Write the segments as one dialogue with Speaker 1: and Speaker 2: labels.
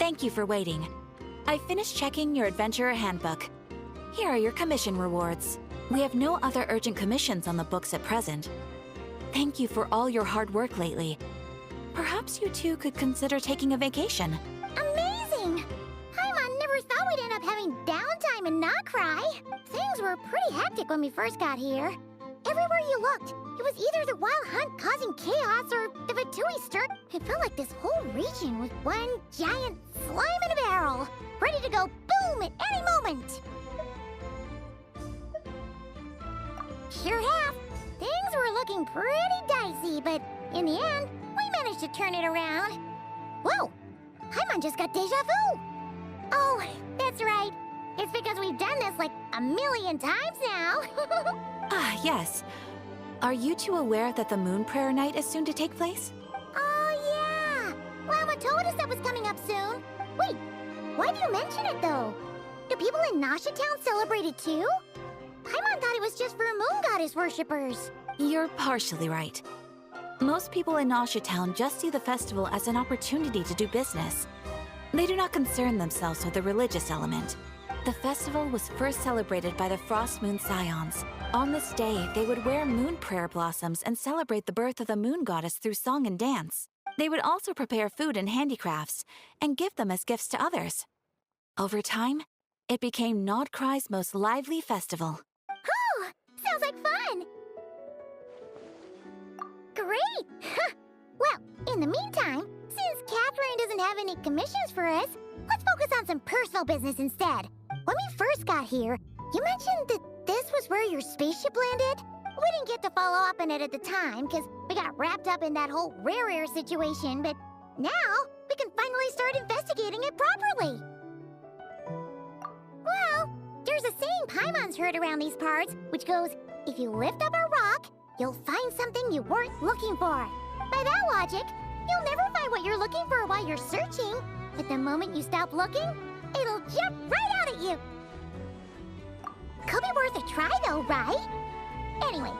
Speaker 1: Thank you for waiting. I finished checking your adventurer handbook. Here are your commission rewards. We have no other urgent commissions on the books at present. Thank you for all your hard work lately. Perhaps you two could consider taking a vacation.
Speaker 2: Amazing! Paimon never thought we'd end up having downtime and not cry. Things were pretty hectic when we first got here. Everywhere you looked, it was either the wild hunt causing chaos or the Fatui stir. It felt like this whole region was one giant slime in a barrel, ready to go boom at any moment. Sure have. Things were looking pretty dicey, but in the end, we managed to turn it around. Whoa! Paimon just got deja vu! Oh, that's right. It's because we've done this like a million times now.
Speaker 1: Ah, yes. Are you two aware that the Moon Prayer Night is soon to take place?
Speaker 2: Oh, yeah! Lama told us that was coming up soon. Wait, why do you mention it, though? Do people in Nasha Town celebrate it, too? Paimon thought it was just for Moon Goddess worshippers.
Speaker 1: You're partially right. Most people in Nasha Town just see the festival as an opportunity to do business. They do not concern themselves with the religious element. The festival was first celebrated by the Frost Moon Scions. On this day, they would wear moon prayer blossoms and celebrate the birth of the moon goddess through song and dance. They would also prepare food and handicrafts and give them as gifts to others. Over time, it became Nodcry's most lively festival.
Speaker 2: Oh, sounds like fun! Great! Well, in the meantime, since Catherine doesn't have any commissions for us, let's focus on some personal business instead. When we first got here, you mentioned that this was where your spaceship landed? We didn't get to follow up on it at the time, because we got wrapped up in that whole rare situation, but now we can finally start investigating it properly. Well, there's a saying Paimon's heard around these parts, which goes, if you lift up a rock, you'll find something you weren't looking for. By that logic, you'll never find what you're looking for while you're searching, but the moment you stop looking, it'll jump right out at you. Could be worth a try though, right? Anyway,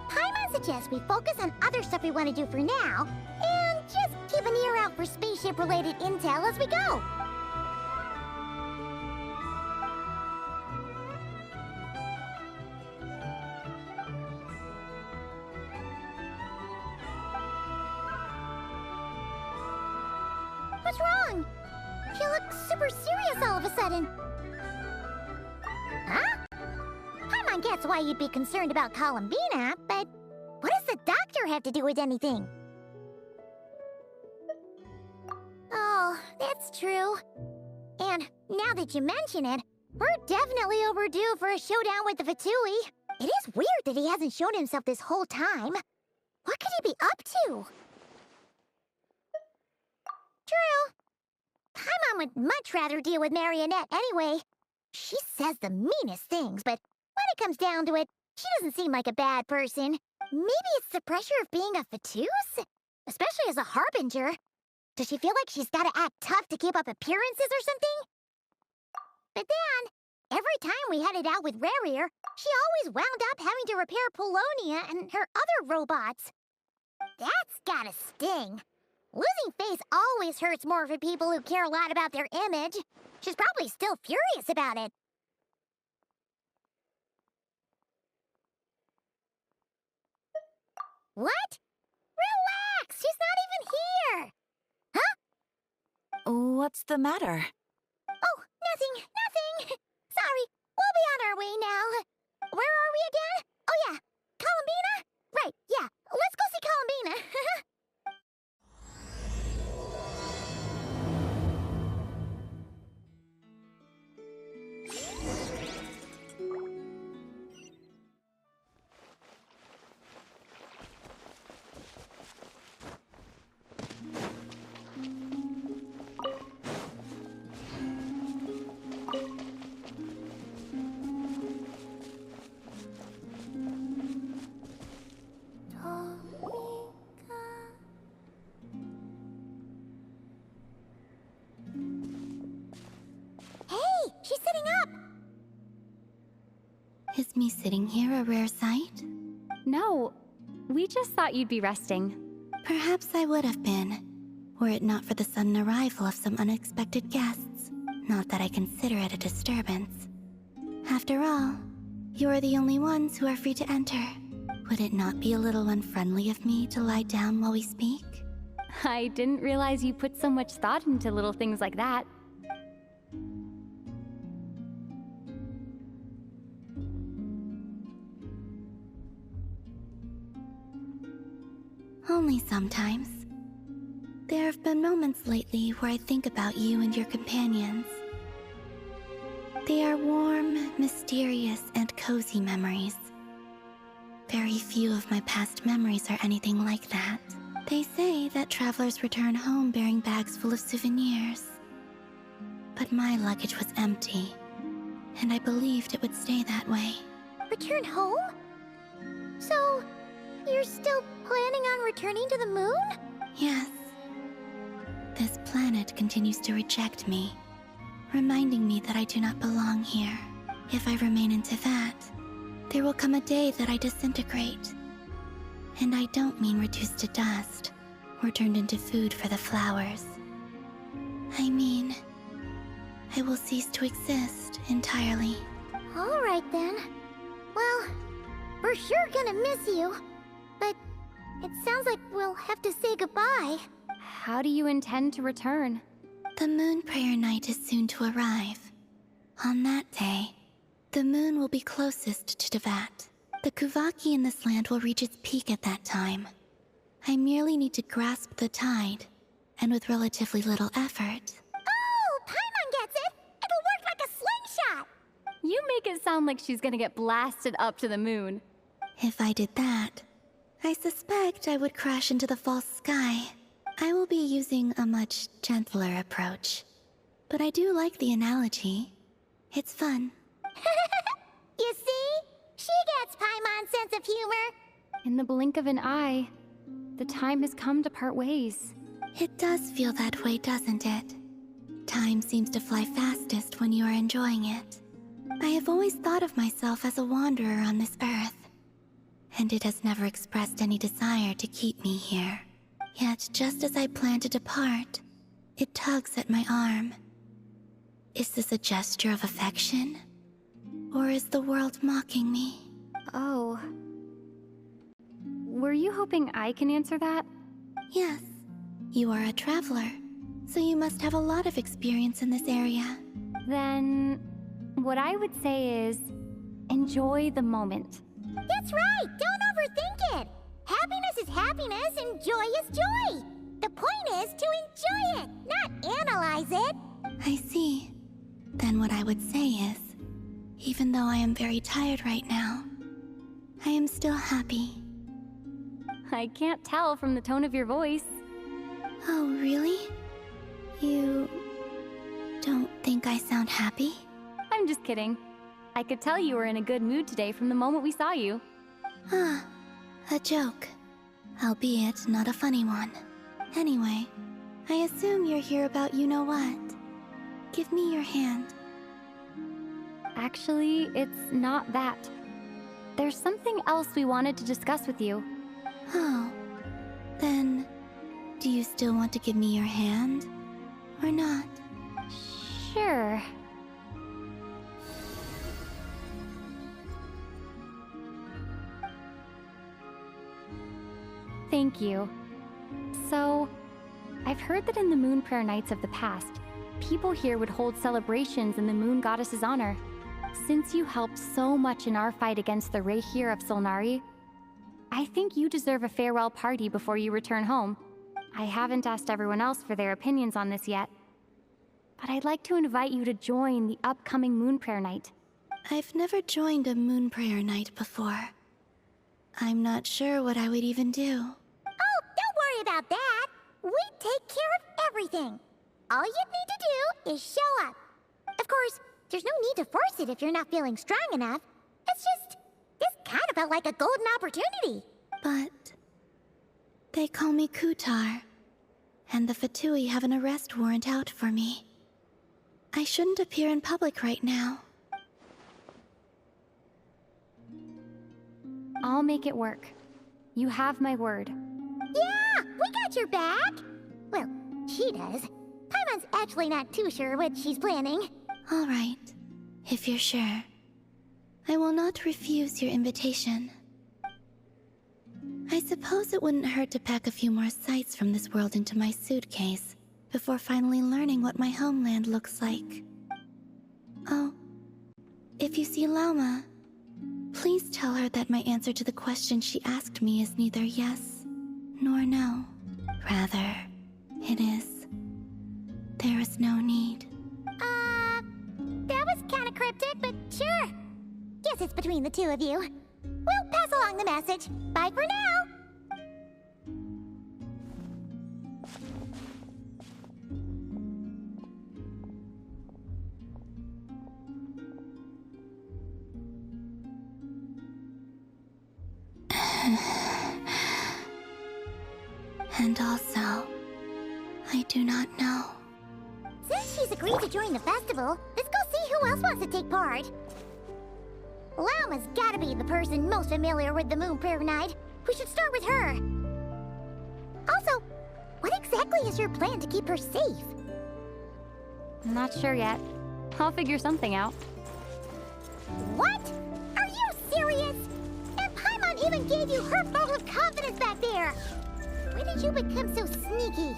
Speaker 2: Paimon suggests we focus on other stuff we want to do for now, and just keep an ear out for spaceship-related intel as we go. What's wrong? You look super serious all of a sudden. Huh? Paimon gets why you'd be concerned about Columbina, but what does the doctor have to do with anything? Oh, that's true. And now that you mention it, we're definitely overdue for a showdown with the Fatui. It is weird that he hasn't shown himself this whole time. What could he be up to? True. Paimon would much rather deal with Marionette anyway. She says the meanest things, but when it comes down to it, she doesn't seem like a bad person. Maybe it's the pressure of being a Fatus? Especially as a Harbinger. Does she feel like she's gotta act tough to keep up appearances or something? But then, every time we headed out with Rarier, she always wound up having to repair Polonia and her other robots. That's gotta sting. Losing face always hurts more for people who care a lot about their image. She's probably still furious about it. What? Relax! She's not even here! Huh?
Speaker 1: What's the matter?
Speaker 2: Oh, nothing. Sorry, we'll be on our way now. Where are we again? Oh yeah, Columbina? Right, yeah, let's go see Columbina. Hey, she's sitting up!
Speaker 3: Is me sitting here a rare sight?
Speaker 4: No, we just thought you'd be resting.
Speaker 3: Perhaps I would have been. were it not for the sudden arrival of some unexpected guests. Not that I consider it a disturbance. After all, you are the only ones who are free to enter. Would it not be a little unfriendly of me to lie down while we speak?
Speaker 4: I didn't realize you put so much thought into little things like that.
Speaker 3: Only sometimes. There have been moments lately where I think about you and your companions. They are warm, mysterious, and cozy memories. Very few of my past memories are anything like that. They say that travelers return home bearing bags full of souvenirs. But my luggage was empty, and I believed it would stay that way.
Speaker 2: Return home? So, you're still planning on returning to the moon?
Speaker 3: Yes. This planet continues to reject me, reminding me that I do not belong here. If I remain in Teyvat, there will come a day that I disintegrate. And I don't mean reduced to dust, or turned into food for the flowers. I mean, I will cease to exist entirely.
Speaker 2: Alright then. Well, we're sure gonna miss you. But it sounds like we'll have to say goodbye.
Speaker 4: How do you intend to return?
Speaker 3: The moon prayer night is soon to arrive. On that day, the moon will be closest to Teyvat. The Kuvaki in this land will reach its peak at that time. I merely need to grasp the tide, and with relatively little effort.
Speaker 2: Oh, Paimon gets it! It'll work like a slingshot!
Speaker 4: You make it sound like she's gonna get blasted up to the moon.
Speaker 3: If I did that, I suspect I would crash into the false sky. I will be using a much gentler approach. But I do like the analogy. It's fun.
Speaker 2: You see? She gets Paimon's sense of humor.
Speaker 4: In the blink of an eye, the time has come to part ways.
Speaker 3: It does feel that way, doesn't it? Time seems to fly fastest when you are enjoying it. I have always thought of myself as a wanderer on this earth, and it has never expressed any desire to keep me here. Yet, just as I plan to depart, it tugs at my arm. Is this a gesture of affection? Or is the world mocking me?
Speaker 4: Oh. Were you hoping I can answer that?
Speaker 3: Yes. You are a traveler, so you must have a lot of experience in this area.
Speaker 4: Then, what I would say is, enjoy the moment.
Speaker 2: That's right! Don't overthink it! Happiness is happiness and joy is joy! The point is to enjoy it, not analyze it!
Speaker 3: I see. Then what I would say is, even though I am very tired right now, I am still happy.
Speaker 4: I can't tell from the tone of your voice.
Speaker 3: Oh, really? You don't think I sound happy?
Speaker 4: I'm just kidding. I could tell you were in a good mood today from the moment we saw you.
Speaker 3: Ah, a joke. Albeit not a funny one. Anyway, I assume you're here about you-know-what. Give me your hand.
Speaker 4: Actually, it's not that. There's something else we wanted to discuss with you.
Speaker 3: Oh, then, do you still want to give me your hand? Or not?
Speaker 4: Sure. Thank you. So, I've heard that in the moon prayer nights of the past, people here would hold celebrations in the moon goddess's honor. Since you helped so much in our fight against the Rehir of Solnari, I think you deserve a farewell party before you return home. I haven't asked everyone else for their opinions on this yet, but I'd like to invite you to join the upcoming moon prayer night.
Speaker 3: I've never joined a moon prayer night before. I'm not sure what I would even do.
Speaker 2: Oh, don't worry about that! We take care of everything! All you need to do is show up. Of course, there's no need to force it if you're not feeling strong enough. It's just, this kind of felt like a golden opportunity.
Speaker 3: But they call me Kutar, and the Fatui have an arrest warrant out for me. I shouldn't appear in public right now.
Speaker 4: I'll make it work. You have my word.
Speaker 2: Yeah, we got your back! Well, she does. Paimon's actually not too sure what she's planning.
Speaker 3: All right, if you're sure. I will not refuse your invitation. I suppose it wouldn't hurt to pack a few more sights from this world into my suitcase before finally learning what my homeland looks like. Oh, if you see Lauma, please tell her that my answer to the question she asked me is neither yes nor no. Rather, it is, there is no need.
Speaker 2: That was kinda cryptic, but sure. Guess it's between the two of you. We'll pass along the message. Bye for now!
Speaker 3: And also, I do not know.
Speaker 2: Since she's agreed to join the festival, let's go see who else wants to take part. Lauma's gotta be the person most familiar with the Moon Prayer Night. We should start with her. Also, what exactly is your plan to keep her safe?
Speaker 4: Not sure yet. I'll figure something out.
Speaker 2: What? Are you serious? And Paimon even gave you her vote of confidence back there. When did you become so sneaky?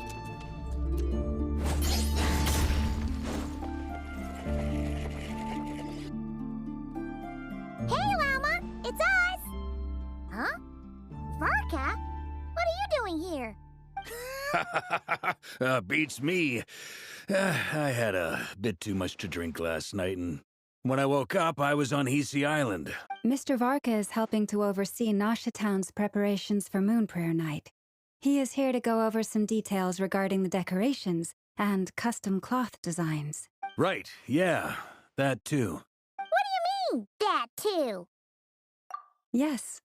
Speaker 2: Hey, Lauma! It's us! Huh? Varka? What are you doing here?
Speaker 5: Beats me. I had a bit too much to drink last night, and when I woke up, I was on Hisi Island.
Speaker 6: Mr. Varka is helping to oversee Nasha Town's preparations for Moon Prayer Night. He is here to go over some details regarding the decorations and custom cloth designs.
Speaker 5: Right, yeah, that too.
Speaker 2: That too.
Speaker 6: Yes.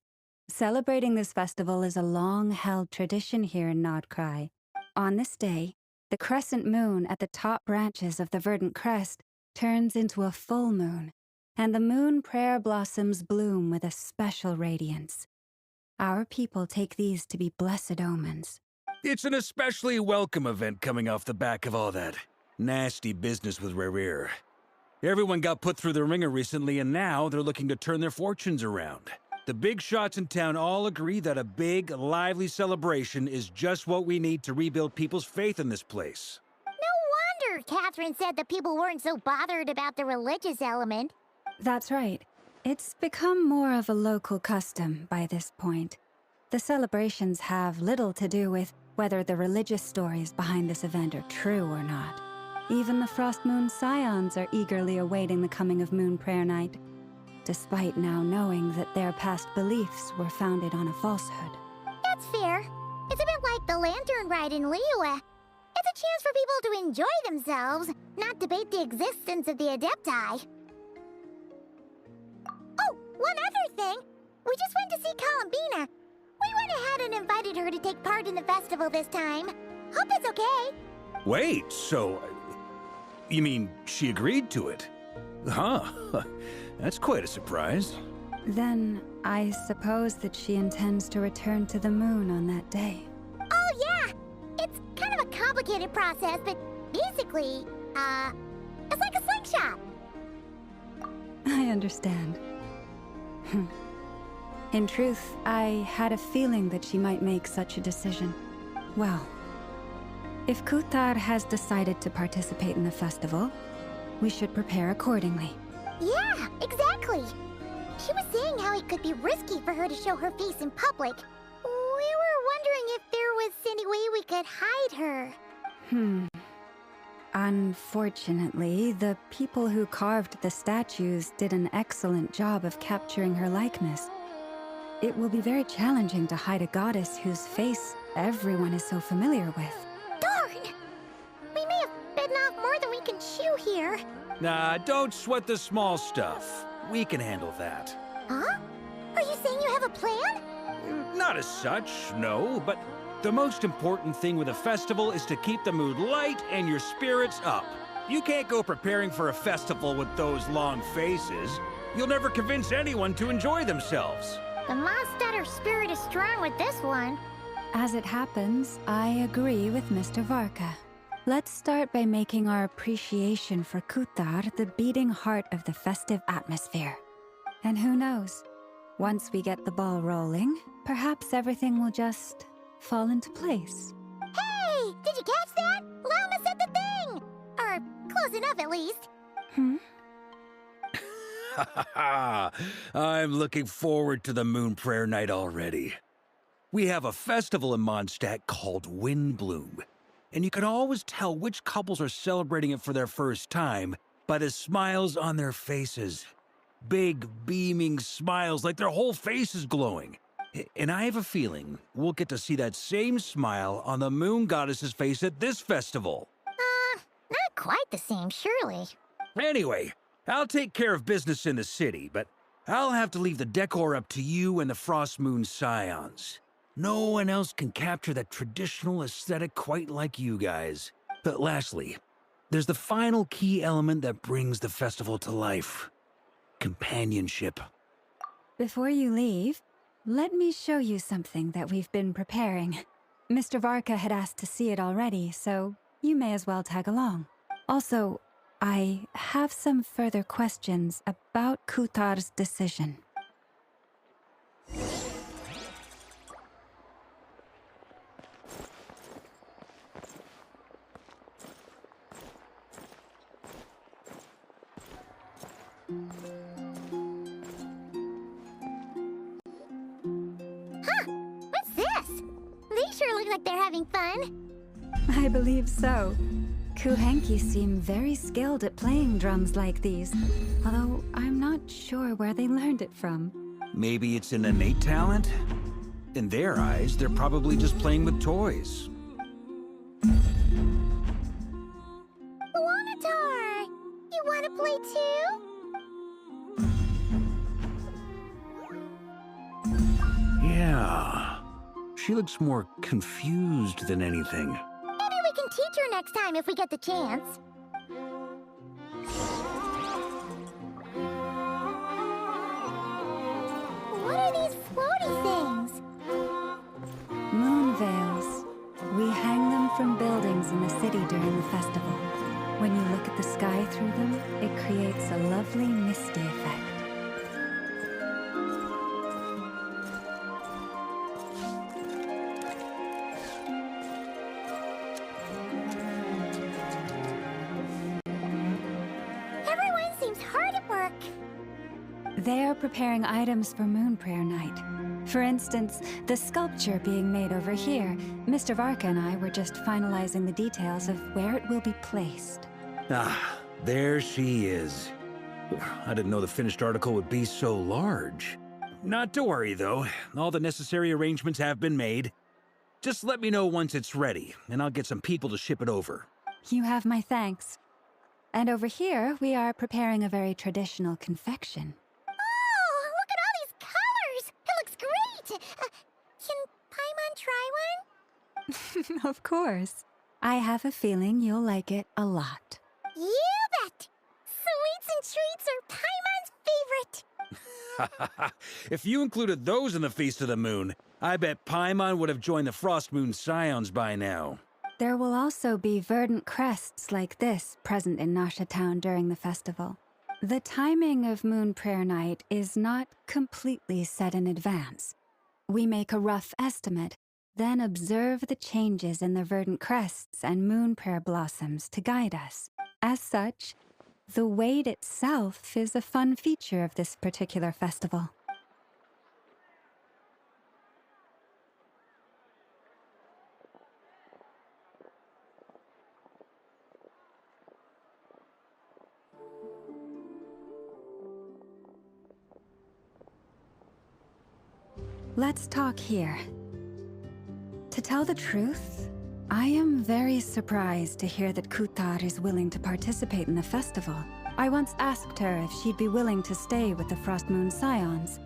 Speaker 6: Celebrating this festival is a long-held tradition here in Nodcry. On this day, the crescent moon at the top branches of the verdant crest turns into a full moon, and the moon prayer blossoms bloom with a special radiance. Our people take these to be blessed omens.
Speaker 5: It's an especially welcome event coming off the back of all that nasty business with Rare. Everyone got put through the ringer recently, and now they're looking to turn their fortunes around. The big shots in town all agree that a big, lively celebration is just what we need to rebuild people's faith in this place.
Speaker 2: No wonder Catherine said the people weren't so bothered about the religious element.
Speaker 6: That's right. It's become more of a local custom by this point. The celebrations have little to do with whether the religious stories behind this event are true or not. Even the Frost Moon Scions are eagerly awaiting the coming of Moon Prayer Night, despite now knowing that their past beliefs were founded on a falsehood.
Speaker 2: That's fair. It's a bit like the Lantern Ride in Liyue. It's a chance for people to enjoy themselves, not debate the existence of the Adepti. Oh, one other thing. We just went to see Columbina. We went ahead and invited her to take part in the festival this time. Hope it's okay.
Speaker 5: Wait, so... you mean she agreed to it? Huh. That's quite a surprise.
Speaker 6: Then I suppose that she intends to return to the moon on that day.
Speaker 2: Oh, yeah. It's kind of a complicated process, but basically, it's like a slingshot.
Speaker 6: I understand. In truth, I had a feeling that she might make such a decision. Well, if Kuthar has decided to participate in the festival, we should prepare accordingly.
Speaker 2: Yeah, exactly. She was saying how it could be risky for her to show her face in public. We were wondering if there was any way we could hide her.
Speaker 6: Unfortunately, the people who carved the statues did an excellent job of capturing her likeness. It will be very challenging to hide a goddess whose face everyone is so familiar with.
Speaker 2: Darn! We may have bitten off more than we can chew here.
Speaker 5: Nah, don't sweat the small stuff. We can handle that.
Speaker 2: Huh? Are you saying you have a plan?
Speaker 5: Not as such, no, but the most important thing with a festival is to keep the mood light and your spirits up. You can't go preparing for a festival with those long faces. You'll never convince anyone to enjoy themselves.
Speaker 2: The Mondstatter spirit is strong with this one.
Speaker 6: As it happens, I agree with Mr. Varka. Let's start by making our appreciation for Kutar the beating heart of the festive atmosphere. And who knows? Once we get the ball rolling, perhaps everything will just fall into place.
Speaker 2: Hey! Did you catch that? Llama said the thing! Or close enough, at least.
Speaker 5: I'm looking forward to the Moon Prayer Night already. We have a festival in Mondstadt called Windbloom, and you can always tell which couples are celebrating it for their first time by the smiles on their faces. Big, beaming smiles like their whole face is glowing. And I have a feeling we'll get to see that same smile on the Moon Goddess's face at this festival.
Speaker 2: Not quite the same, surely.
Speaker 5: Anyway, I'll take care of business in the city, but I'll have to leave the decor up to you and the Frost Moon Scions. No one else can capture that traditional aesthetic quite like you guys. But lastly, there's the final key element that brings the festival to life. Companionship.
Speaker 6: Before you leave, let me show you something that we've been preparing. Mr. Varka had asked to see it already, so you may as well tag along. Also, I have some further questions about Kutar's decision.
Speaker 2: What's this? They sure look like they're having fun.
Speaker 6: I believe so. Kuhenki seem very skilled at playing drums like these, although I'm not sure where they learned it from.
Speaker 5: Maybe it's an innate talent? In their eyes, they're probably just playing with toys.
Speaker 2: Wanatar! You wanna play too?
Speaker 5: Yeah. She looks more confused than anything.
Speaker 2: Maybe we can teach her next time if we get the chance. What are these floaty things?
Speaker 6: Moon veils. We hang them from buildings in the city during the festival. When you look at the sky through them, it creates a lovely misty effect.
Speaker 2: Everyone seems hard at work.
Speaker 6: They are preparing items for Moon Prayer Night. For instance, the sculpture being made over here. Mr. Varka and I were just finalizing the details of where it will be placed.
Speaker 5: Ah, there she is. I didn't know the finished article would be so large. Not to worry, though. All the necessary arrangements have been made. Just let me know once it's ready, and I'll get some people to ship it over.
Speaker 6: You have my thanks. And over here, we are preparing a very traditional confection.
Speaker 2: Oh, look at all these colors! It looks great! Can Paimon try one?
Speaker 6: Of course. I have a feeling you'll like it a lot.
Speaker 2: You bet! Sweets and treats are Paimon's favorite.
Speaker 5: If you included those in the Feast of the Moon, I bet Paimon would have joined the Frost Moon Scions by now.
Speaker 6: There will also be verdant crests like this present in Nasha Town during the festival. The timing of Moon Prayer Night is not completely set in advance. We make a rough estimate, then observe the changes in the verdant crests and moon prayer blossoms to guide us. As such, the wait itself is a fun feature of this particular festival. Let's talk here. To tell the truth, I am very surprised to hear that Kutar is willing to participate in the festival. I once asked her if she'd be willing to stay with the Frost Moon Scions.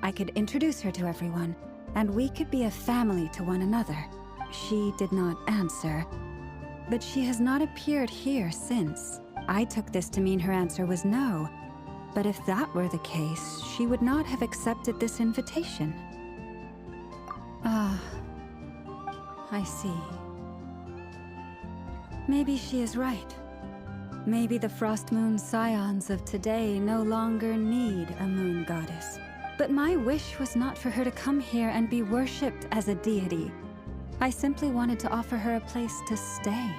Speaker 6: I could introduce her to everyone, and we could be a family to one another. She did not answer, but she has not appeared here since. I took this to mean her answer was no, but if that were the case, she would not have accepted this invitation. Ah, I see. Maybe she is right. Maybe the Frost Moon scions of today no longer need a moon goddess. But my wish was not for her to come here and be worshipped as a deity. I simply wanted to offer her a place to stay.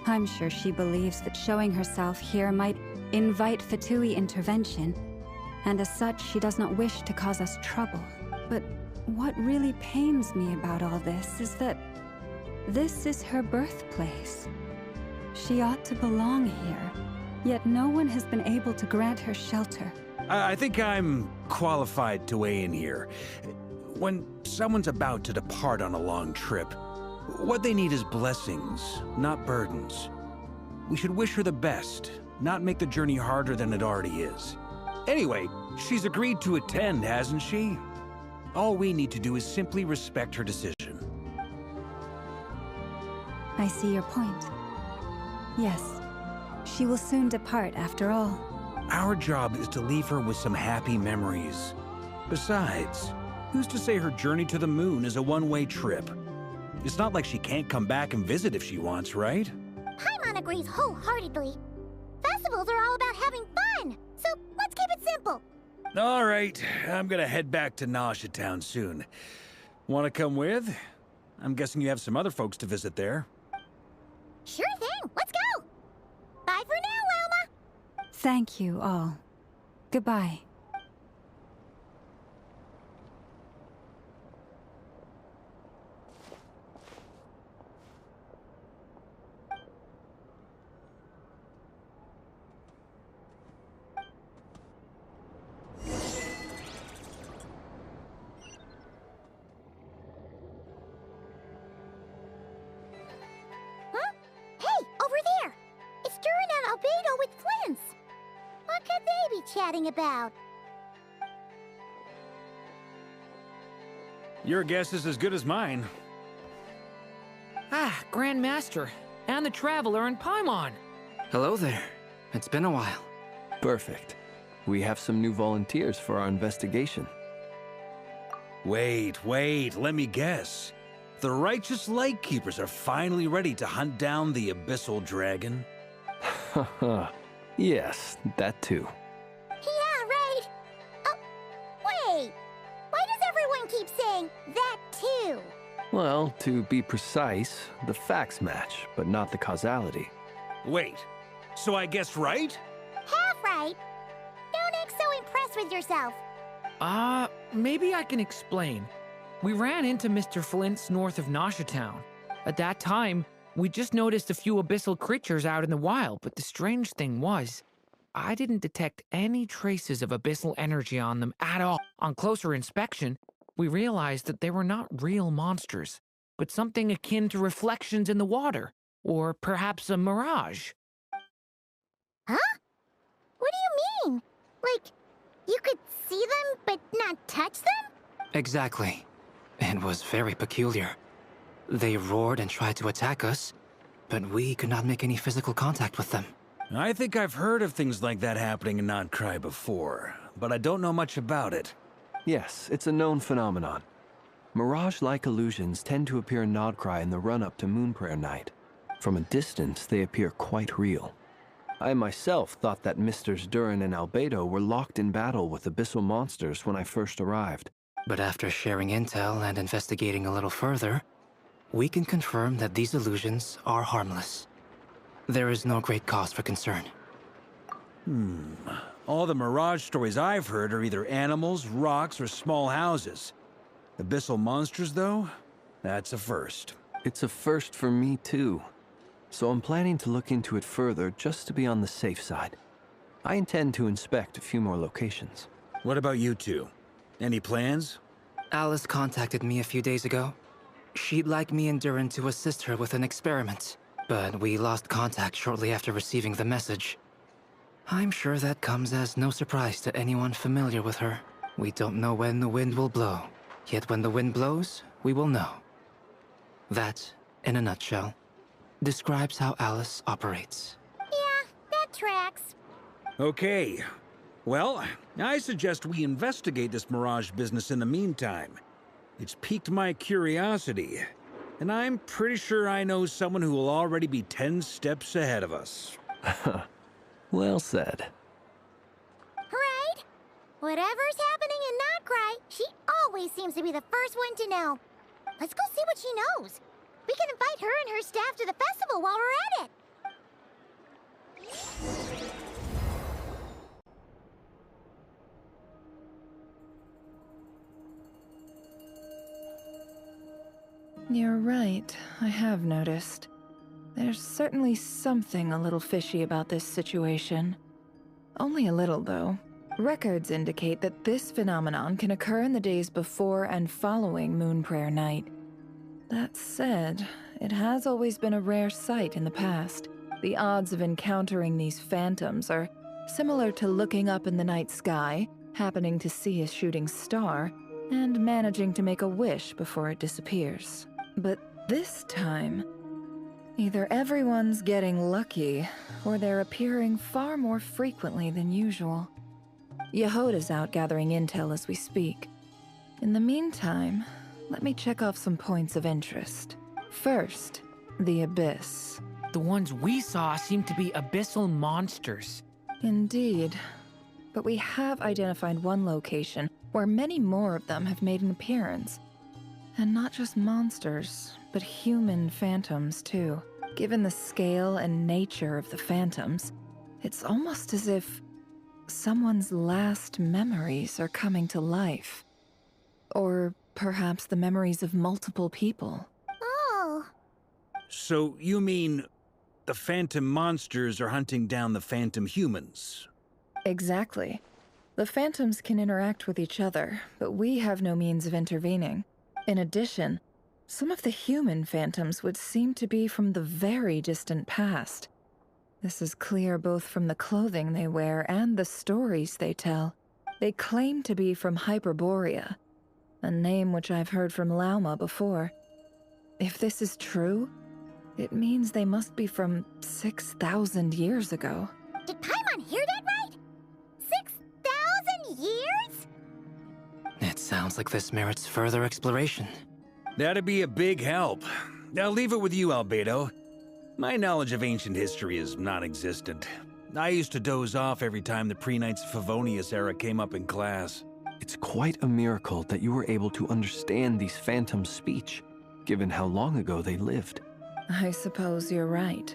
Speaker 6: I'm sure she believes that showing herself here might invite Fatui intervention, and as such, she does not wish to cause us trouble. But what really pains me about all this is that this is her birthplace. She ought to belong here, yet no one has been able to grant her shelter.
Speaker 5: I think I'm qualified to weigh in here. When someone's about to depart on a long trip, what they need is blessings, not burdens. We should wish her the best, not make the journey harder than it already is. Anyway, she's agreed to attend, hasn't she? All we need to do is simply respect her decision.
Speaker 6: I see your point. Yes, she will soon depart after all.
Speaker 5: Our job is to leave her with some happy memories. Besides, who's to say her journey to the moon is a one-way trip? It's not like she can't come back and visit if she wants, right?
Speaker 2: Paimon agrees wholeheartedly. Festivals are all about having fun, so let's keep it simple.
Speaker 5: All right, I'm gonna head back to Nausea Town soon. Want to come with? I'm guessing you have some other folks to visit there.
Speaker 2: Sure thing, let's go! Bye for now, Wilma!
Speaker 6: Thank you all. Goodbye.
Speaker 2: Huh? Hey, over there! It's Durin and Albedo with Flints! What could they be chatting about?
Speaker 5: Your guess is as good as mine.
Speaker 7: Ah, Grand Master, and the Traveler and Paimon.
Speaker 8: Hello there. It's been a while.
Speaker 9: Perfect. We have some new volunteers for our investigation.
Speaker 5: Wait, let me guess. The righteous Lightkeepers are finally ready to hunt down the Abyssal Dragon?
Speaker 9: Haha. Yes, that too.
Speaker 2: Yeah, right! Oh, wait! Why does everyone keep saying that too?
Speaker 9: Well, to be precise, the facts match, but not the causality.
Speaker 5: Wait, so I guessed right?
Speaker 2: Half right. Don't act so impressed with yourself.
Speaker 7: Maybe I can explain. We ran into Mr. Flint's north of Nausea Town. At that time, we just noticed a few abyssal creatures out in the wild, but the strange thing was, I didn't detect any traces of abyssal energy on them at all. On closer inspection, we realized that they were not real monsters, but something akin to reflections in the water, or perhaps a mirage.
Speaker 2: Huh? What do you mean? Like, you could see them but not touch them?
Speaker 8: Exactly. It was very peculiar. They roared and tried to attack us, but we could not make any physical contact with them.
Speaker 5: I think I've heard of things like that happening in Nodcry before, but I don't know much about it.
Speaker 9: Yes, it's a known phenomenon. Mirage-like illusions tend to appear in Nodcry in the run-up to Moonprayer Night. From a distance, they appear quite real. I myself thought that Misters Durin and Albedo were locked in battle with abyssal monsters when I first arrived.
Speaker 8: But after sharing intel and investigating a little further, we can confirm that these illusions are harmless. There is no great cause for concern.
Speaker 5: All the Mirage stories I've heard are either animals, rocks, or small houses. Abyssal monsters, though? That's a first.
Speaker 9: It's a first for me, too. So I'm planning to look into it further just to be on the safe side. I intend to inspect a few more locations.
Speaker 5: What about you two? Any plans?
Speaker 8: Alice contacted me a few days ago. She'd like me and Durin to assist her with an experiment, but we lost contact shortly after receiving the message. I'm sure that comes as no surprise to anyone familiar with her. We don't know when the wind will blow, yet when the wind blows, we will know. That, in a nutshell, describes how Alice operates.
Speaker 2: Yeah, that tracks.
Speaker 5: Okay. Well, I suggest we investigate this Mirage business in the meantime. It's piqued my curiosity. And I'm pretty sure I know someone who will already be 10 steps ahead of us.
Speaker 9: Well said.
Speaker 2: Right? Whatever's happening in Notcry, she always seems to be the first one to know. Let's go see what she knows. We can invite her and her staff to the festival while we're at it.
Speaker 10: You're right, I have noticed. There's certainly something a little fishy about this situation. Only a little, though. Records indicate that this phenomenon can occur in the days before and following Moon Prayer Night. That said, it has always been a rare sight in the past. The odds of encountering these phantoms are similar to looking up in the night sky, happening to see a shooting star, and managing to make a wish before it disappears. But this time, either everyone's getting lucky, or they're appearing far more frequently than usual. Yehoda's out gathering intel as we speak. In the meantime, let me check off some points of interest. First, the Abyss.
Speaker 7: The ones we saw seem to be abyssal monsters.
Speaker 10: Indeed. But we have identified one location where many more of them have made an appearance. And not just monsters, but human phantoms too. Given the scale and nature of the phantoms, it's almost as if someone's last memories are coming to life. Or perhaps the memories of multiple people.
Speaker 2: Oh.
Speaker 5: So you mean the phantom monsters are hunting down the phantom humans?
Speaker 10: Exactly. The phantoms can interact with each other, but we have no means of intervening. In addition, some of the human phantoms would seem to be from the very distant past. This is clear both from the clothing they wear and the stories they tell. They claim to be from Hyperborea, a name which I've heard from Lauma before. If this is true, it means they must be from 6,000 years ago.
Speaker 2: Did Paimon hear that right? 6,000 years?
Speaker 8: It sounds like this merits further exploration.
Speaker 5: That'd be a big help. I'll leave it with you, Albedo. My knowledge of ancient history is non-existent. I used to doze off every time the pre-Knights of Favonius era came up in class.
Speaker 9: It's quite a miracle that you were able to understand these phantoms' speech, given how long ago they lived.
Speaker 10: I suppose you're right.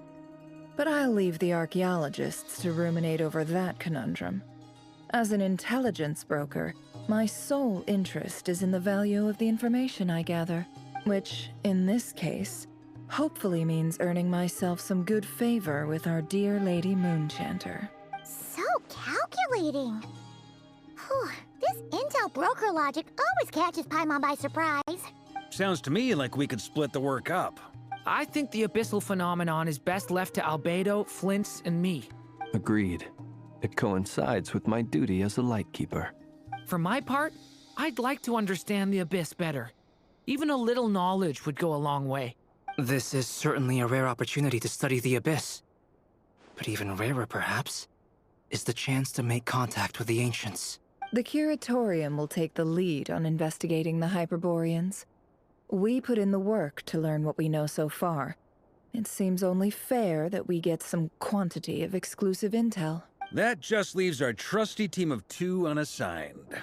Speaker 10: But I'll leave the archaeologists to ruminate over that conundrum. As an intelligence broker, my sole interest is in the value of the information I gather, which, in this case, hopefully means earning myself some good favor with our dear Lady Moonchanter.
Speaker 2: So calculating. Whew, this intel broker logic always catches Paimon by surprise.
Speaker 5: Sounds to me like we could split the work up.
Speaker 7: I think the abyssal phenomenon is best left to Albedo, Flint's, and me.
Speaker 9: Agreed. It coincides with my duty as a lightkeeper.
Speaker 7: For my part, I'd like to understand the abyss better. Even a little knowledge would go a long way.
Speaker 8: This is certainly a rare opportunity to study the abyss. But even rarer, perhaps, is the chance to make contact with the ancients.
Speaker 10: The Curatorium will take the lead on investigating the Hyperboreans. We put in the work to learn what we know so far. It seems only fair that we get some quantity of exclusive intel.
Speaker 5: That just leaves our trusty team of 2 unassigned.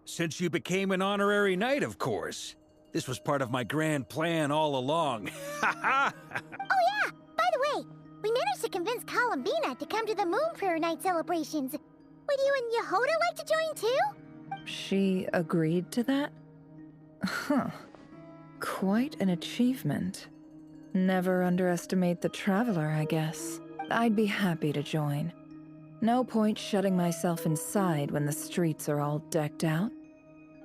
Speaker 5: Since you became an honorary knight, of course. This was part of my grand plan all along. Ha ha!
Speaker 2: Oh yeah, by the way, we managed to convince Columbina to come to the Moon Prayer Night celebrations. Would you and Yehoda like to join too?
Speaker 10: She agreed to that? Huh. Quite an achievement. Never underestimate the traveler, I guess. I'd be happy to join. No point shutting myself inside when the streets are all decked out.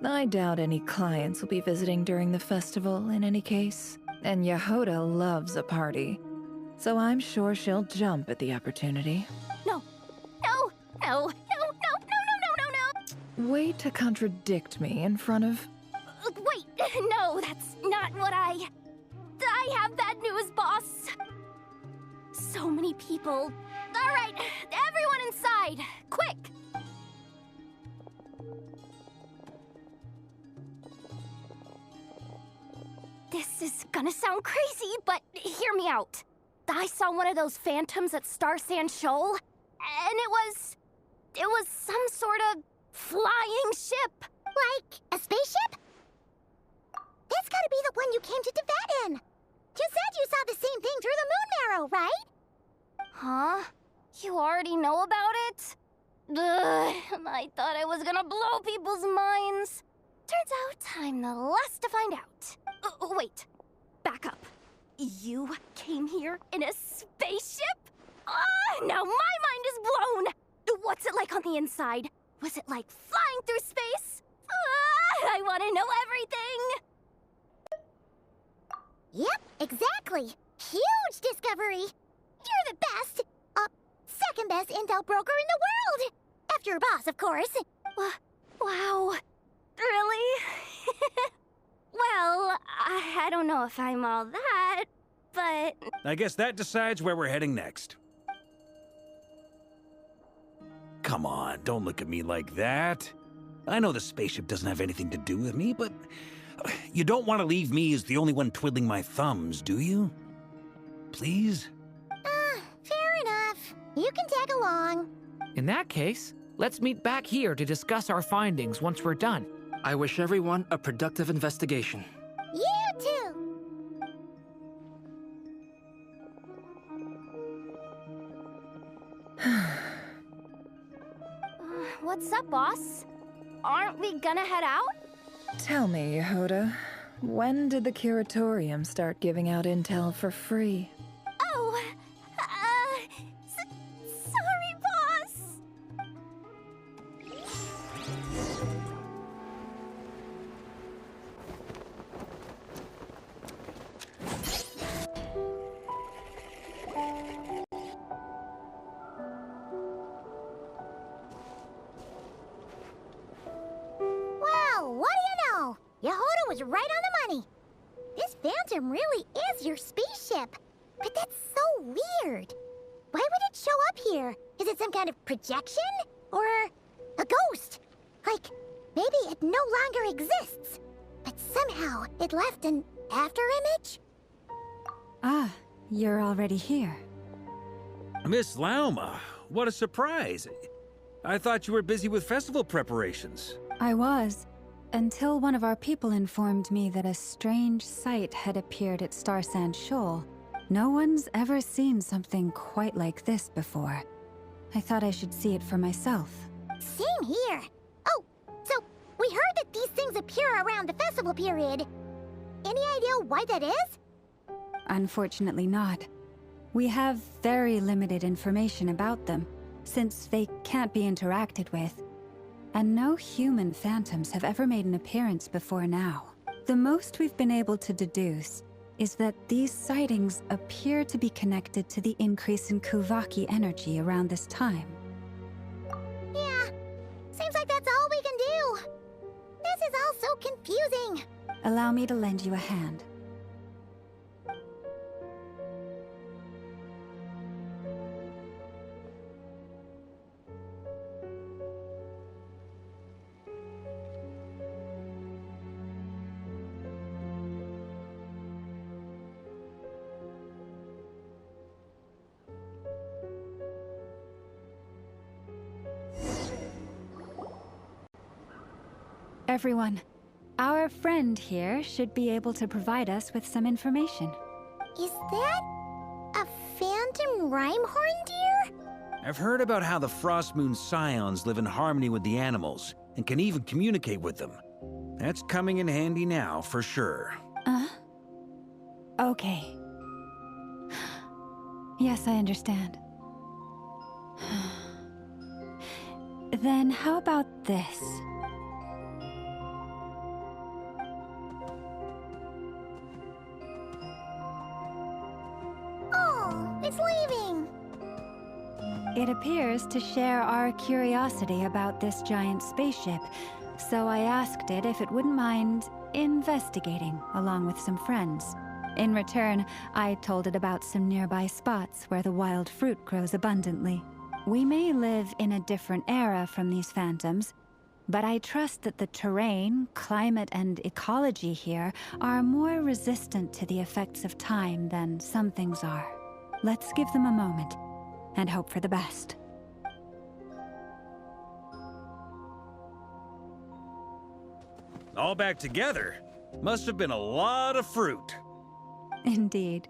Speaker 10: I doubt any clients will be visiting during the festival in any case. And Yehoda loves a party, so I'm sure she'll jump at the opportunity.
Speaker 2: No, no, no, no, no, no, no, no, no, no.
Speaker 10: Way to contradict me in front of...
Speaker 4: Wait, no, that's not what I have bad news, boss. So many people. All right, everyone inside, quick.
Speaker 11: gonna sound crazy, but hear me out. I saw one of those phantoms at Star Sand Shoal, and it was some sort of flying ship.
Speaker 2: Like a spaceship? That's gotta be the one you came to Tibet in. You said you saw the same thing through the moon marrow, right?
Speaker 11: Huh? You already know about it? Ugh, I thought I was gonna blow people's minds. Turns out I'm the last to find out. Wait, back up. You came here in a spaceship? Now my mind is blown! What's it like on the inside? Was it like flying through space? I want to know everything!
Speaker 2: Yep, exactly. Huge discovery. You're the best, second best intel broker in the world. After your boss, of course.
Speaker 11: Wow. Really? Well, I don't know if I'm all that, but...
Speaker 5: I guess that decides where we're heading next. Come on, don't look at me like that. I know the spaceship doesn't have anything to do with me, but you don't want to leave me as the only one twiddling my thumbs, do you? Please?
Speaker 2: Fair enough. You can tag along.
Speaker 7: In that case, let's meet back here to discuss our findings once we're done.
Speaker 8: I wish everyone a productive investigation.
Speaker 2: You too.
Speaker 11: What's up, boss? Aren't we gonna head out?
Speaker 10: Tell me, Yehuda, when did the Curatorium start giving out intel for free?
Speaker 11: Oh, sorry, boss.
Speaker 2: Well, what do you know? Yehuda was right on the money. This Phantom really is your spaceship. But that's so weird. Why would it show up here? Is it some kind of projection? Or a ghost? Like, maybe it no longer exists. But somehow it left an afterimage?
Speaker 6: Ah, you're already here.
Speaker 5: Miss Lauma, what a surprise. I thought you were busy with festival preparations.
Speaker 6: I was, until one of our people informed me that a strange sight had appeared at Star Sand Shoal. No one's ever seen something quite like this before. I thought I should see it for myself.
Speaker 2: Same here. Oh, so we heard that these things appear around the festival period. Any idea why that is?
Speaker 6: Unfortunately not. We have very limited information about them, since they can't be interacted with. And no human phantoms have ever made an appearance before now. The most we've been able to deduce is that these sightings appear to be connected to the increase in Kuvaki energy around this time.
Speaker 2: Yeah, seems like that's all we can do. This is all so confusing.
Speaker 6: Allow me to lend you a hand. Everyone, our friend here should be able to provide us with some information.
Speaker 2: Is that a phantom Rhymehorn deer?
Speaker 5: I've heard about how the Frost Moon Scions live in harmony with the animals and can even communicate with them. That's coming in handy now, for sure.
Speaker 6: Okay. Yes, I understand. Then how about this?
Speaker 2: Oh, it's leaving.
Speaker 6: It appears to share our curiosity about this giant spaceship, so I asked it if it wouldn't mind investigating along with some friends. In return, I told it about some nearby spots where the wild fruit grows abundantly. We may live in a different era from these phantoms, But I trust that the terrain, climate, and ecology here are more resistant to the effects of time than some things are. Let's give them a moment and hope for the best.
Speaker 5: All back together? Must have been a lot of fruit.
Speaker 6: Indeed.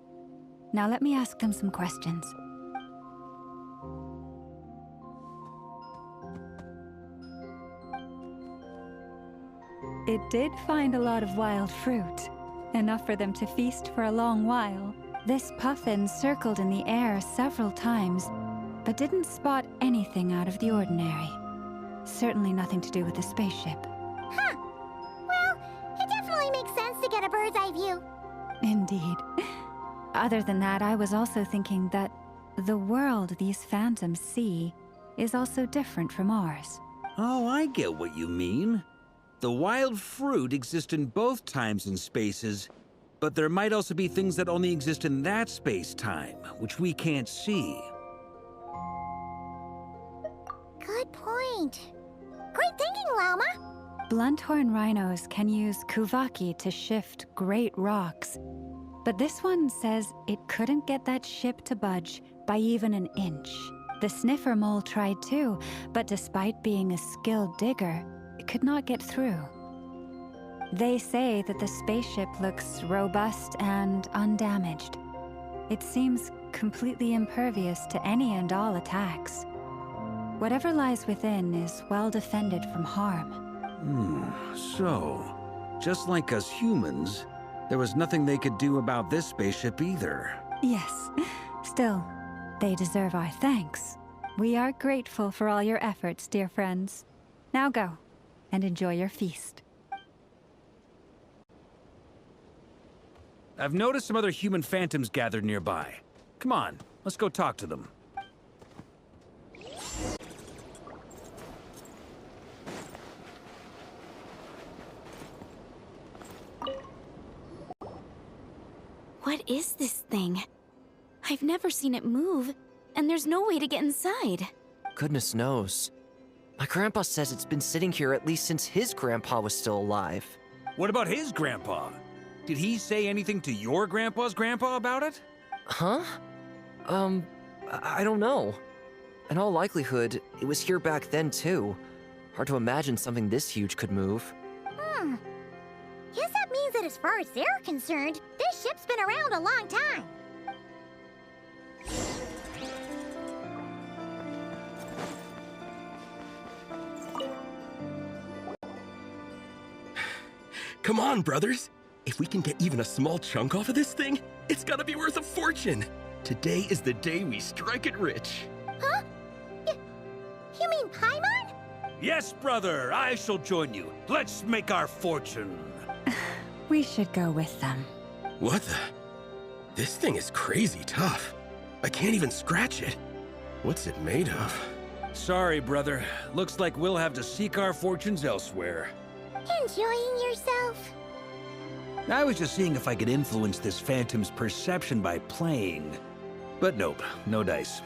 Speaker 6: Now let me ask them some questions. It did find a lot of wild fruit, enough for them to feast for a long while. This puffin circled in the air several times, but didn't spot anything out of the ordinary. Certainly nothing to do with the spaceship.
Speaker 2: Huh. Well, it definitely makes sense to get a bird's eye view.
Speaker 6: Indeed. Other than that, I was also thinking that the world these phantoms see is also different from ours.
Speaker 5: Oh, I get what you mean. The wild fruit exist in both times and spaces, but there might also be things that only exist in that space-time, which we can't see.
Speaker 2: Good point. Great thinking, Llama.
Speaker 6: Blunthorn rhinos can use kuvaki to shift great rocks, but this one says it couldn't get that ship to budge by even an inch. The sniffer mole tried too, but despite being a skilled digger, it could not get through. They say that the spaceship looks robust and undamaged. It seems completely impervious to any and all attacks. Whatever lies within is well defended from harm.
Speaker 5: So, just like us humans, there was nothing they could do about this spaceship either.
Speaker 6: Yes. Still, they deserve our thanks. We are grateful for all your efforts, dear friends. Now go, and enjoy your feast.
Speaker 5: I've noticed some other human phantoms gathered nearby. Come on, let's go talk to them.
Speaker 1: What is this thing? I've never seen it move, and there's no way to get inside.
Speaker 12: Goodness knows. My grandpa says it's been sitting here at least since his grandpa was still alive.
Speaker 5: What about his grandpa? Did he say anything to your grandpa's grandpa about it?
Speaker 12: Huh? I don't know. In all likelihood, it was here back then too. Hard to imagine something this huge could move.
Speaker 2: Guess that means that as far as they're concerned, this ship's been around a long time.
Speaker 13: Come on, brothers. If we can get even a small chunk off of this thing, it's gotta be worth a fortune. Today is the day we strike it rich.
Speaker 2: Huh? You mean Paimon?
Speaker 5: Yes, brother, I shall join you. Let's make our fortune.
Speaker 6: We should go with them.
Speaker 13: What the? This thing is crazy tough. I can't even scratch it. What's it made of?
Speaker 5: Sorry, brother. Looks like we'll have to seek our fortunes elsewhere.
Speaker 2: Enjoying yourself?
Speaker 5: I was just seeing if I could influence this phantom's perception by playing. But nope, no dice.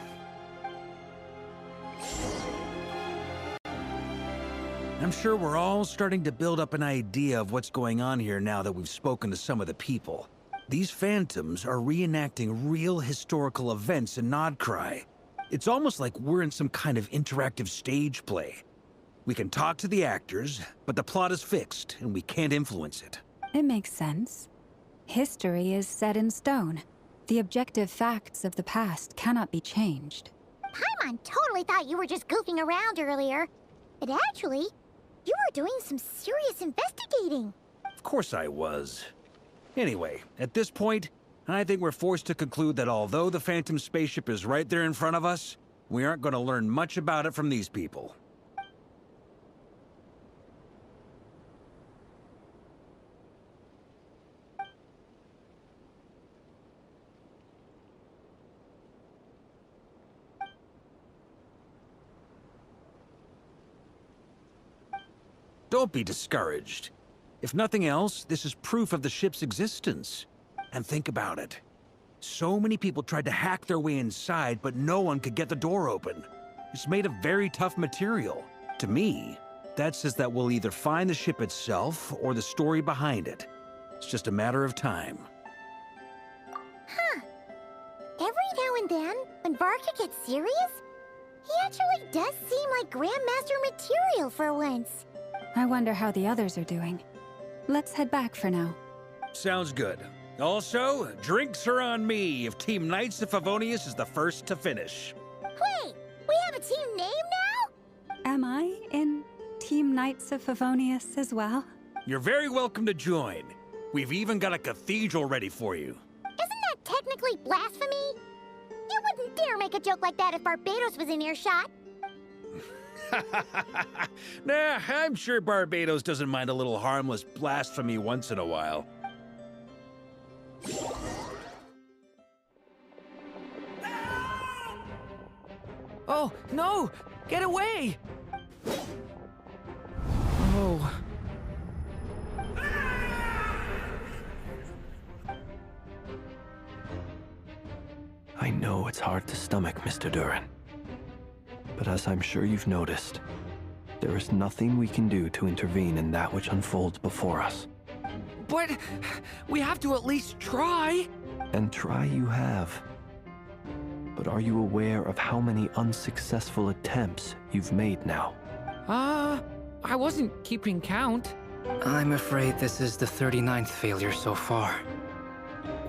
Speaker 5: I'm sure we're all starting to build up an idea of what's going on here now that we've spoken to some of the people. These phantoms are reenacting real historical events in Nodcry. It's almost like we're in some kind of interactive stage play. We can talk to the actors, but the plot is fixed, and we can't influence it.
Speaker 6: It makes sense. History is set in stone. The objective facts of the past cannot be changed.
Speaker 2: Paimon totally thought you were just goofing around earlier. But actually, you were doing some serious investigating.
Speaker 5: Of course I was. Anyway, at this point, I think we're forced to conclude that although the Phantom spaceship is right there in front of us, we aren't going to learn much about it from these people. Don't be discouraged. If nothing else, this is proof of the ship's existence. And think about it. So many people tried to hack their way inside, but no one could get the door open. It's made of very tough material. To me, That says that we'll either find the ship itself or the story behind it. It's just a matter of time.
Speaker 2: Huh. Every now and then, when Varka gets serious, he actually does seem like Grandmaster material for once.
Speaker 6: I wonder how the others are doing. Let's head back for now.
Speaker 5: Sounds good. Also, drinks are on me if Team Knights of Favonius is the first to finish.
Speaker 2: Wait, we have a team name now?
Speaker 6: Am I in Team Knights of Favonius as well?
Speaker 5: You're very welcome to join. We've even got a cathedral ready for you.
Speaker 2: Isn't that technically blasphemy? You wouldn't dare make a joke like that if Barbados was in earshot.
Speaker 5: Nah, I'm sure Barbados doesn't mind a little harmless blasphemy once in a while.
Speaker 7: Oh, no! Get away! Oh.
Speaker 9: I know it's hard to stomach, Mr. Duran. But as I'm sure you've noticed, there is nothing we can do to intervene in that which unfolds before us.
Speaker 7: But we have to at least try!
Speaker 9: And try you have. But are you aware of how many unsuccessful attempts you've made now?
Speaker 7: I wasn't keeping count.
Speaker 8: I'm afraid this is the 39th failure so far.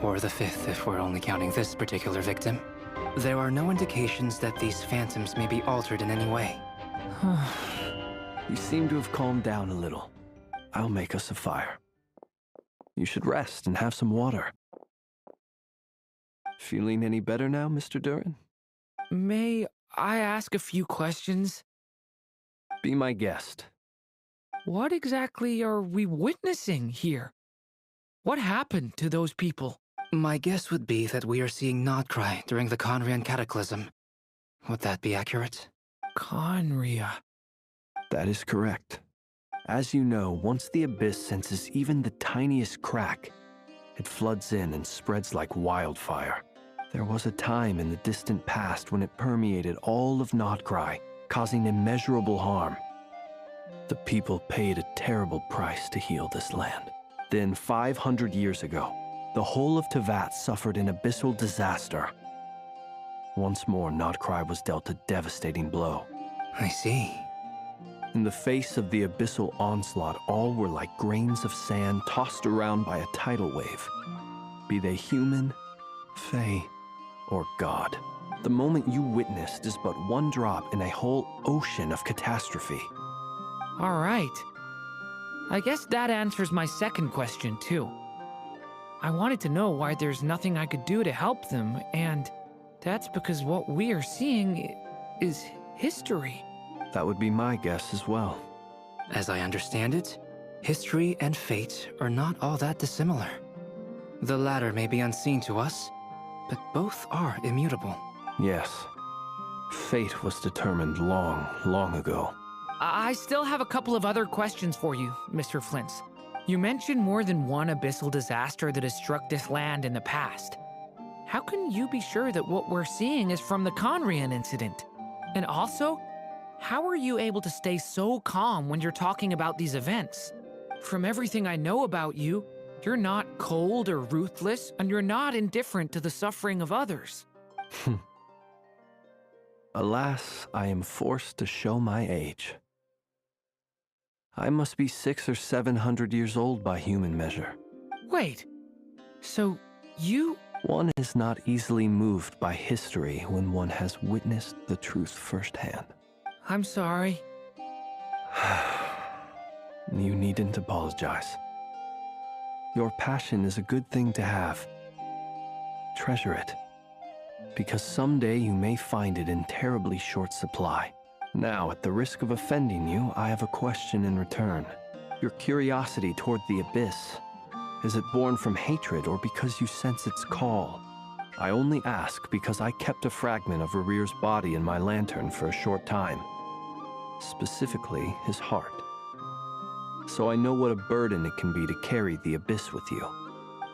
Speaker 8: Or the 5th if we're only counting this particular victim. There are no indications that these phantoms may be altered in any way.
Speaker 9: You seem to have calmed down a little. I'll make us a fire. You should rest and have some water. Feeling any better now, Mr. Duran?
Speaker 7: May I ask a few questions?
Speaker 9: Be my guest.
Speaker 7: What exactly are we witnessing here? What happened to those people?
Speaker 8: My guess would be that we are seeing Nodcry during the Conrian Cataclysm. Would that be accurate?
Speaker 7: Conria.
Speaker 9: That is correct. As you know, once the Abyss senses even the tiniest crack, it floods in and spreads like wildfire. There was a time in the distant past when it permeated all of Nodcry, causing immeasurable harm. The people paid a terrible price to heal this land. Then, 500 years ago, the whole of Teyvat suffered an abyssal disaster. Once more, Nodcry was dealt a devastating blow.
Speaker 8: I see.
Speaker 9: In the face of the abyssal onslaught, all were like grains of sand tossed around by a tidal wave. Be they human, fae, or god. The moment you witnessed is but one drop in a whole ocean of catastrophe.
Speaker 7: All right. I guess that answers my second question, too. I wanted to know why there's nothing I could do to help them, and that's because what we are seeing is history.
Speaker 9: That would be my guess as well.
Speaker 8: As I understand it, history and fate are not all that dissimilar. The latter may be unseen to us, but both are immutable.
Speaker 9: Yes. Fate was determined long, long ago.
Speaker 7: I still have a couple of other questions for you, Mr. Flint's. You mentioned more than one abyssal disaster that has struck this land in the past. How can you be sure that what we're seeing is from the Conrian incident? And also, how are you able to stay so calm when you're talking about these events? From everything I know about you, you're not cold or ruthless, and you're not indifferent to the suffering of others.
Speaker 9: Alas, I am forced to show my age. I must be 600 or 700 years old by human measure.
Speaker 7: Wait, so you...
Speaker 9: One is not easily moved by history when one has witnessed the truth firsthand.
Speaker 7: I'm sorry.
Speaker 9: You needn't apologize. Your passion is a good thing to have. Treasure it, because someday you may find it in terribly short supply. Now, at the risk of offending you, I have a question in return. Your curiosity toward the Abyss, is it born from hatred or because you sense its call? I only ask because I kept a fragment of Rarir's body in my lantern for a short time. Specifically, his heart. So I know what a burden it can be to carry the Abyss with you.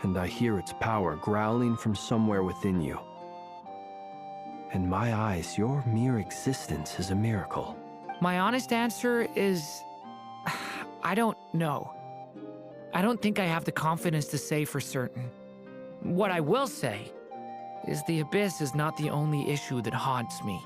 Speaker 9: And I hear its power growling from somewhere within you. In my eyes, your mere existence is a miracle.
Speaker 7: My honest answer is I don't know. I don't think I have the confidence to say for certain. What I will say is the Abyss is not the only issue that haunts me.